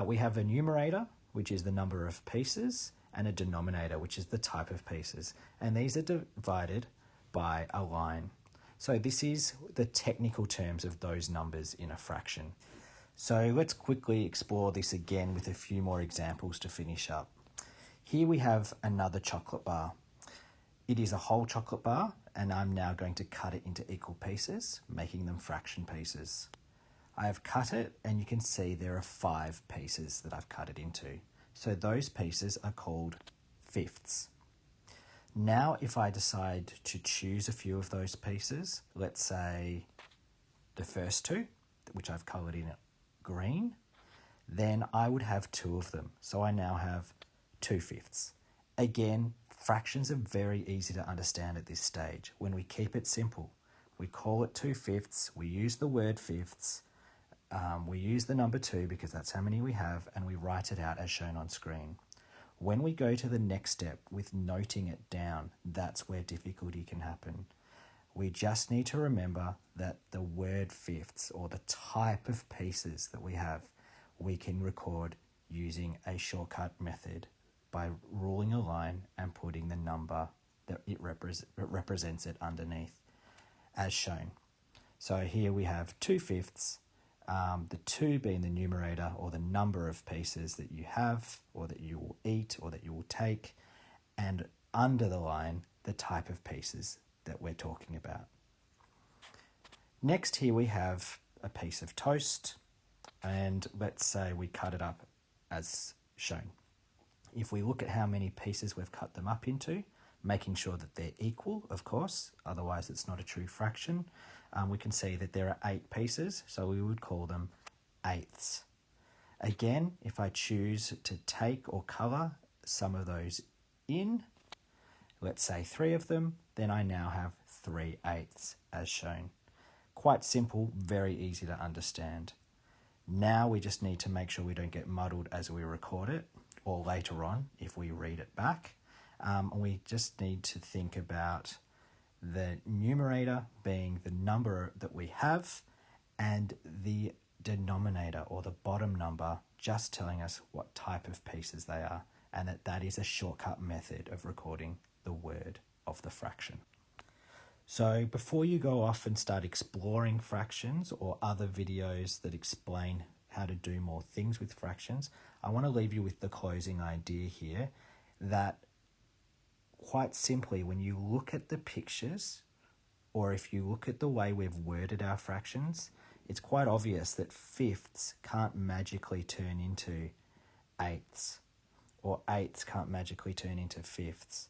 We have a numerator, which is the number of pieces, and a denominator, which is the type of pieces. And these are divided by a line. So this is the technical terms of those numbers in a fraction. So let's quickly explore this again with a few more examples to finish up. Here we have another chocolate bar. It is a whole chocolate bar, and I'm now going to cut it into equal pieces, making them fraction pieces. I have cut it, and you can see there are 5 pieces that I've cut it into. So those pieces are called fifths. Now, if I decide to choose a few of those pieces, let's say the first 2, which I've coloured in green, then I would have 2 of them. So I now have 2 fifths. Again, fractions are very easy to understand at this stage. When we keep it simple, we call it 2 fifths, we use the word fifths, we use the number 2 because that's how many we have, and we write it out as shown on screen. When we go to the next step with noting it down, that's where difficulty can happen. We just need to remember that the word fifths, or the type of pieces that we have, we can record using a shortcut method by ruling a line and putting the number that it represents it underneath, as shown. So here we have 2 fifths, the 2 being the numerator, or the number of pieces that you have, or that you will eat, or that you will take, and under the line, the type of pieces that we're talking about. Next, here we have a piece of toast, and let's say we cut it up as shown. If we look at how many pieces we've cut them up into, making sure that they're equal, of course, otherwise it's not a true fraction, we can see that there are 8 pieces, so we would call them eighths. Again, if I choose to take or colour some of those in, let's say 3 of them, then I now have 3/8 as shown. Quite simple, very easy to understand. Now we just need to make sure we don't get muddled as we record it, or later on if we read it back. We just need to think about the numerator being the number that we have, and the denominator, or the bottom number, just telling us what type of pieces they are, and that is a shortcut method of recording the word of the fraction. So before you go off and start exploring fractions or other videos that explain how to do more things with fractions, I want to leave you with the closing idea here that, quite simply, when you look at the pictures, or if you look at the way we've worded our fractions, it's quite obvious that fifths can't magically turn into eighths, or eighths can't magically turn into fifths.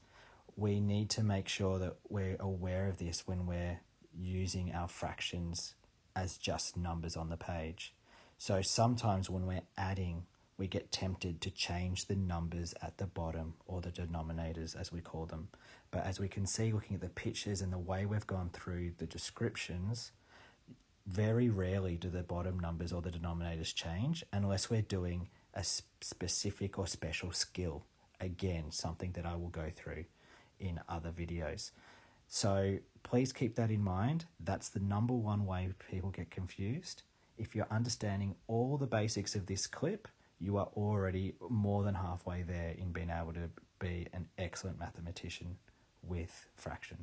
We need to make sure that we're aware of this when we're using our fractions as just numbers on the page. So sometimes when we're adding, we get tempted to change the numbers at the bottom, or the denominators as we call them. But as we can see looking at the pictures and the way we've gone through the descriptions, very rarely do the bottom numbers or the denominators change unless we're doing a specific or special skill. Again, something that I will go through in other videos. So please keep that in mind. That's the number one way people get confused. If you're understanding all the basics of this clip, you are already more than halfway there in being able to be an excellent mathematician with fractions.